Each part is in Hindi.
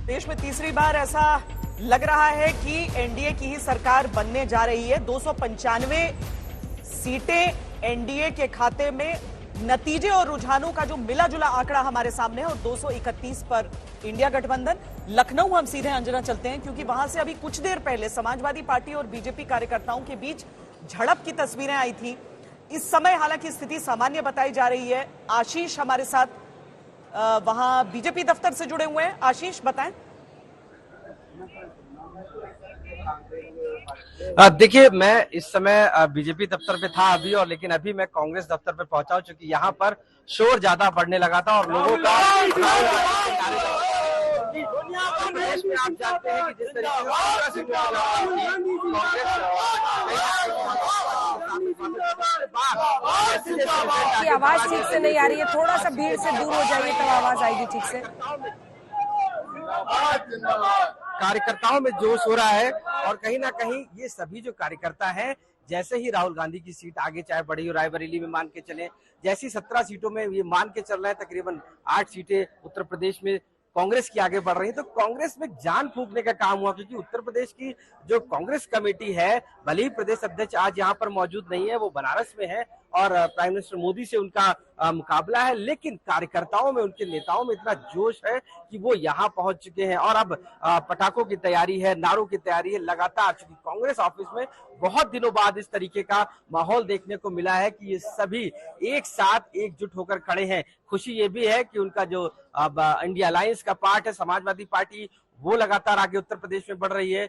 देश में तीसरी बार ऐसा लग रहा है कि एनडीए की ही सरकार बनने जा रही है। 295 सीटें एनडीए के खाते में। नतीजे और रुझानों का जो मिला जुला आंकड़ा हमारे सामने है और 231 पर इंडिया गठबंधन। लखनऊ हम सीधे अंजना चलते हैं क्योंकि वहां से अभी कुछ देर पहले समाजवादी पार्टी और बीजेपी कार्यकर्ताओं के बीच झड़प की तस्वीरें आई थी। इस समय हालांकि स्थिति सामान्य बताई जा रही है। आशीष हमारे साथ वहां बीजेपी दफ्तर से जुड़े हुए हैं। आशीष बताएं। देखिए, मैं इस समय बीजेपी दफ्तर पे था अभी, और लेकिन अभी मैं कांग्रेस दफ्तर पे पहुंचा हूं क्योंकि यहाँ पर शोर ज्यादा बढ़ने लगा था और लोगों का प्रदेश में आप जानते हैं कि जिस तरीके की आवाज ठीक से नहीं आ रही है, थोड़ा सा भीड़ से दूर हो जाइए तब आवाज आएगी ठीक से। कार्यकर्ताओं में जोश हो रहा है और कहीं ना कहीं ये सभी जो कार्यकर्ता हैं, जैसे ही राहुल गांधी की सीट आगे चाहे बड़ी हो, रायबरेली में मान के चले, जैसी 17 सीटों में ये मान के चल रहे हैं, तकरीबन 8 सीटें उत्तर प्रदेश में कांग्रेस की आगे बढ़ रही है, तो कांग्रेस में जान फूंकने का काम हुआ। क्योंकि उत्तर प्रदेश की जो कांग्रेस कमेटी है, भले ही प्रदेश अध्यक्ष आज यहाँ पर मौजूद नहीं है, वो बनारस में है और प्राइम मिनिस्टर मोदी से उनका मुकाबला है, लेकिन कार्यकर्ताओं में, उनके नेताओं में इतना जोश है कि वो यहाँ पहुंच चुके हैं और अब पटाखों की तैयारी है, नारों की तैयारी है लगातार। चूंकि कांग्रेस ऑफिस में बहुत दिनों बाद इस तरीके का माहौल देखने को मिला है कि ये सभी एक साथ एकजुट होकर खड़े हैं। खुशी ये भी है कि उनका जो अब इंडिया अलायंस का पार्ट है, समाजवादी पार्टी, वो लगातार आगे उत्तर प्रदेश में बढ़ रही है।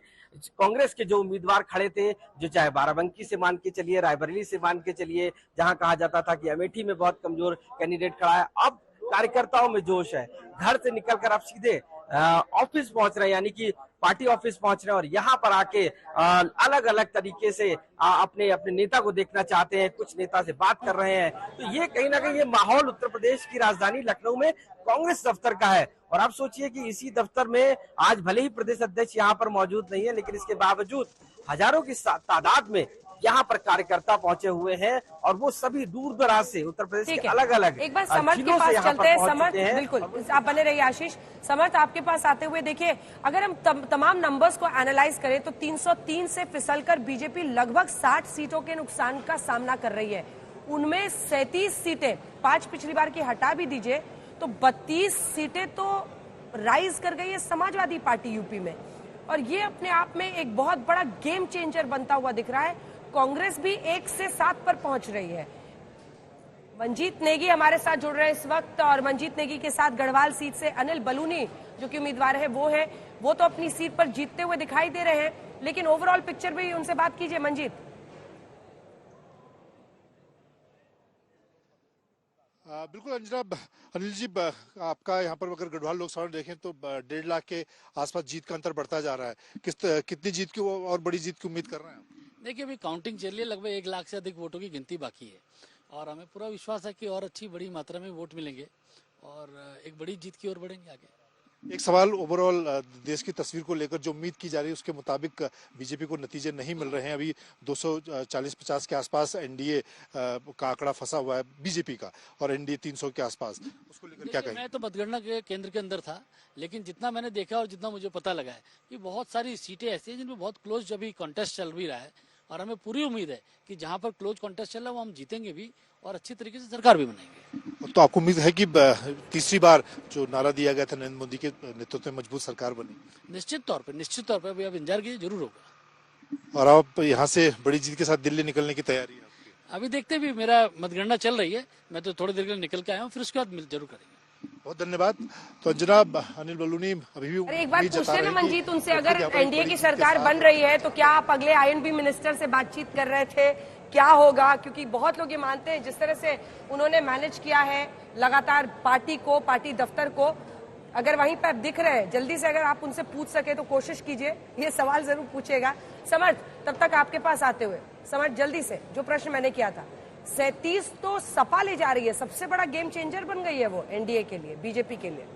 कांग्रेस के जो उम्मीदवार खड़े थे, जो चाहे बाराबंकी से मान के चलिए, रायबरेली से मान के चलिए, जहां कहा जाता था कि अमेठी में बहुत कमजोर कैंडिडेट खड़ा है, अब कार्यकर्ताओं में जोश है। घर से निकलकर अब सीधे ऑफिस पहुंच रहे हैं, यानी कि पार्टी ऑफिस पहुंच रहे हैं और यहाँ पर आके अलग अलग तरीके से अपने अपने नेता को देखना चाहते हैं, कुछ नेता से बात कर रहे हैं। तो ये कहीं ना कहीं ये माहौल उत्तर प्रदेश की राजधानी लखनऊ में कांग्रेस दफ्तर का है। और आप सोचिए कि इसी दफ्तर में आज भले ही प्रदेश अध्यक्ष यहाँ पर मौजूद नहीं है, लेकिन इसके बावजूद हजारों की तादाद में यहाँ पर कार्यकर्ता पहुंचे हुए हैं और वो सभी दूर दराज से उत्तर प्रदेश के अलग अलग एक बार समर्थ के पास चलते हैं। समर्थ, बिल्कुल आप बने रहिए। आशीष, समर्थ आपके पास आते हुए देखिए, अगर हम तमाम नंबर्स को एनालाइज करें तो 303 से फिसलकर बीजेपी लगभग 60 सीटों के नुकसान का सामना कर रही है। उनमें 37 सीटें, 5 पिछली बार की हटा भी दीजिए तो 32 सीटें तो राइज कर गई है समाजवादी पार्टी यूपी में, और ये अपने आप में एक बहुत बड़ा गेम चेंजर बनता हुआ दिख रहा है। कांग्रेस भी 1 से 7 पर पहुंच रही है। मंजीत नेगी हमारे साथ जुड़ रहे हैं इस वक्त, और मंजीत नेगी के साथ गढ़वाल सीट से अनिल बलूनी जो कि उम्मीदवार है वो तो अपनी सीट पर जीतते हुए दिखाई दे रहे हैं, लेकिन ओवरऑल पिक्चर भी उनसे बात कीजिए। मंजीत। बिल्कुल अंजना, अनिल जी, आपका यहाँ पर अगर गढ़वाल लोकसभा में देखें तो 1.5 लाख के आसपास जीत का अंतर बढ़ता जा रहा है। कितनी जीत की और बड़ी जीत की उम्मीद कर रहे हैं? देखिए, अभी काउंटिंग चल रही है, लगभग 1 लाख से अधिक वोटों की गिनती बाकी है और हमें पूरा विश्वास है कि और अच्छी बड़ी मात्रा में वोट मिलेंगे और एक बड़ी जीत की ओर बढ़ेंगे आगे। एक सवाल, ओवरऑल देश की तस्वीर को लेकर जो उम्मीद की जा रही है उसके मुताबिक बीजेपी को नतीजे नहीं मिल रहे हैं। अभी 240-50 के आसपास एनडीए का आंकड़ा फंसा हुआ है बीजेपी का, और एनडीए 300 के आसपास। उसको लेकर क्या कहेंगे? मैं तो मतगणना के केंद्र के अंदर था, लेकिन जितना मैंने देखा और जितना मुझे पता लगा है कि बहुत सारी सीटें ऐसी हैं जिनमें बहुत क्लोज अभी कॉन्टेस्ट चल भी रहा है, और हमें पूरी उम्मीद है कि जहां पर क्लोज कॉन्टेस्ट चल रहा है वो हम जीतेंगे भी और अच्छी तरीके से सरकार भी बनाएंगे। तो आपको उम्मीद है कि तीसरी बार जो नारा दिया गया था नरेंद्र मोदी के नेतृत्व में मजबूत सरकार बनी? निश्चित तौर पे अभी आप इंतजार कीजिए, जरूर होगा। और आप यहाँ से बड़ी जीत के साथ दिल्ली निकलने की तैयारी है आपकी? अभी देखते भी, मेरा मतगणना चल रही है, मैं तो थोड़ी देर के लिए निकल के आया हूँ, फिर उसके बाद जरूर करेंगे। बहुत धन्यवाद। तो अंजना, अनिल बलूनी अभी भी एक बात पूछते ना मंजीत उनसे, अगर एनडीए की सरकार बन रही है तो क्या आप अगले आईएनबी मिनिस्टर से बातचीत कर रहे थे, क्या होगा? क्योंकि बहुत लोग ये मानते हैं जिस तरह से उन्होंने मैनेज किया है लगातार पार्टी को, पार्टी दफ्तर को, अगर वहीं पर दिख रहे हैं, जल्दी से अगर आप उनसे पूछ सके तो कोशिश कीजिए, ये सवाल जरूर पूछेगा। समर्थ, तब तक आपके पास आते हुए, समर्थ जल्दी से जो प्रश्न मैंने किया था, 37 तो सपा ले जा रही है, सबसे बड़ा गेम चेंजर बन गई है वो एनडीए के लिए, बीजेपी के लिए।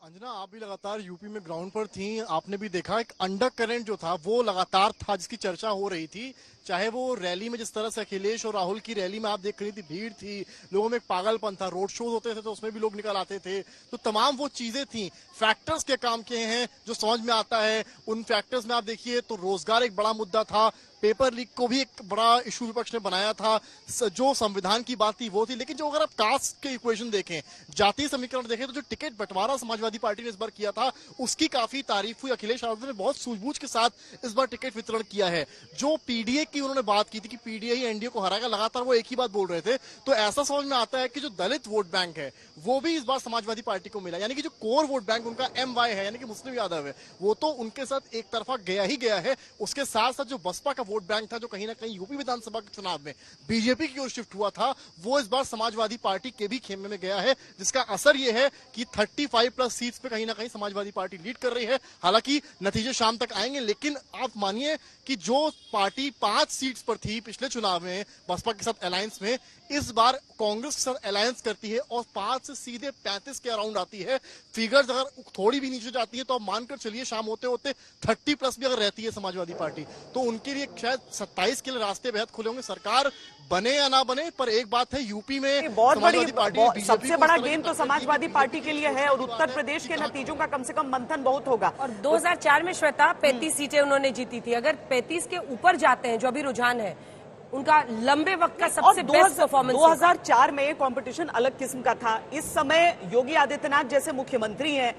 अंजना, आप भी लगातार यूपी में ग्राउंड पर थी, आपने भी देखा एक अंडर करंट जो था वो लगातार था, जिसकी चर्चा हो रही थी। चाहे वो रैली में जिस तरह से अखिलेश और राहुल की रैली में आप देख रही थी, भीड़ थी, लोगों में एक पागलपन था, रोड शोज होते थे तो उसमें भी लोग निकल आते थे, तो तमाम वो चीजें थी। फैक्टर्स के काम किए हैं जो समझ में आता है। उन फैक्टर्स में आप देखिए तो रोजगार एक बड़ा मुद्दा था, पेपर लीक को भी एक बड़ा इशू विपक्ष ने बनाया था, जो संविधान की बात थी वो थी। लेकिन जो अगर आप कास्ट के इक्वेशन देखें, जातीय समीकरण देखें, तो जो टिकट बंटवारा समाजवादी पार्टी ने इस बार किया था उसकी काफी तारीफ हुई। अखिलेश यादव ने बहुत सूझबूझ के साथ इस बार टिकट वितरण किया है। जो पीडीए की उन्होंने बात की थी कि पीडीए ही एनडीए को हराएगा, लगातार वो एक ही बात बोल रहे थे, तो ऐसा समझ में आता है कि जो दलित वोट बैंक है वो भी इस बार समाजवादी पार्टी को मिला। यानी कि जो कोर वोट बैंक उनका MY है, यानी कि मुस्लिम यादव है, वो तो उनके साथ एक तरफा गया ही गया है। उसके साथ साथ जो बसपा का वोट बैंक था, जो कहीं ना कहीं यूपी विधानसभा के चुनाव में बीजेपी की ओर शिफ्ट हुआ था, वो इस बार समाजवादी पार्टी के भी खेमे में गया है, जिसका असर यह है कि 35+ सीट्स पे कहीं ना कहीं समाजवादी पार्टी लीड कर रही है। हालांकि नतीजे शाम तक आएंगे, लेकिन आप मानिए कि जो पार्टी 5 सीट्स पर थी पिछले चुनाव में बसपा के साथ अलायंस में, इस बार कांग्रेस के साथ अलायंस करती है और 5 से सीधे 35 के अराउंड आती है। फिगर्स अगर थोड़ी भी नीचे जाती है तो आप मानकर चलिए शाम होते होते 30+ भी अगर रहती है समाजवादी पार्टी, तो उनके लिए शायद 27 के लिए रास्ते बेहद खुले होंगे। सरकार बने या ना बने, पर एक बात है, यूपी में बहुत बड़ी पार्टी सबसे बड़ा गेम तो समाजवादी पार्टी के लिए है और उत्तर प्रदेश के नतीजों का कम से कम मंथन बहुत होगा। और 2004 में श्वेता 35 सीटें उन्होंने जीती थी। अगर 35 के ऊपर जाते हैं, जो अभी रुझान है, उनका लंबे वक्त का सबसे बेस्ट परफॉर्मेंस। 2004 में कंपटीशन अलग किस्म का था। इस समय योगी आदित्यनाथ जैसे मुख्यमंत्री हैं,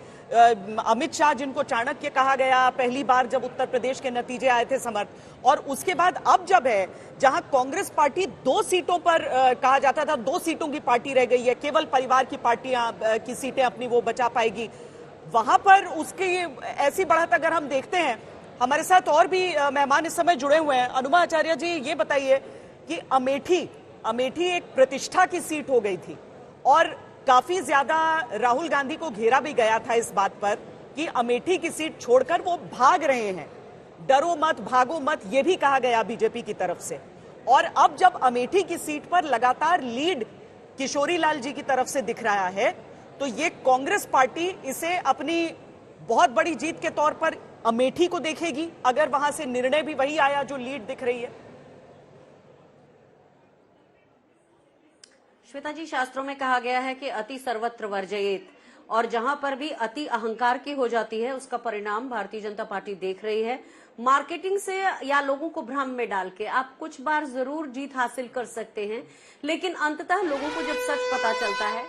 अमित शाह जिनको चाणक्य कहा गया पहली बार जब उत्तर प्रदेश के नतीजे आए थे समर्थ, और उसके बाद अब जब है जहां कांग्रेस पार्टी 2 सीटों पर कहा जाता था 2 सीटों की पार्टी रह गई है, केवल परिवार की पार्टियां की सीटें अपनी वो बचा पाएगी, वहां पर उसकी ऐसी बढ़त अगर हम देखते हैं। हमारे साथ और भी मेहमान इस समय जुड़े हुए हैं। अनुमा आचार्य जी, ये बताइए कि अमेठी एक प्रतिष्ठा की सीट हो गई थी और काफी ज्यादा राहुल गांधी को घेरा भी गया था इस बात पर कि अमेठी की सीट छोड़कर वो भाग रहे हैं, डरो मत भागो मत, ये भी कहा गया बीजेपी की तरफ से। और अब जब अमेठी की सीट पर लगातार लीड किशोरी लाल जी की तरफ से दिख रहा है, तो ये कांग्रेस पार्टी इसे अपनी बहुत बड़ी जीत के तौर पर अमेठी को देखेगी अगर वहां से निर्णय भी वही आया जो लीड दिख रही है। श्वेता जी, शास्त्रों में कहा गया है कि अति सर्वत्र वर्जयेत, और जहां पर भी अति अहंकार की हो जाती है उसका परिणाम भारतीय जनता पार्टी देख रही है। मार्केटिंग से या लोगों को भ्रम में डाल के आप कुछ बार जरूर जीत हासिल कर सकते हैं, लेकिन अंततः लोगों को जब सच पता चलता है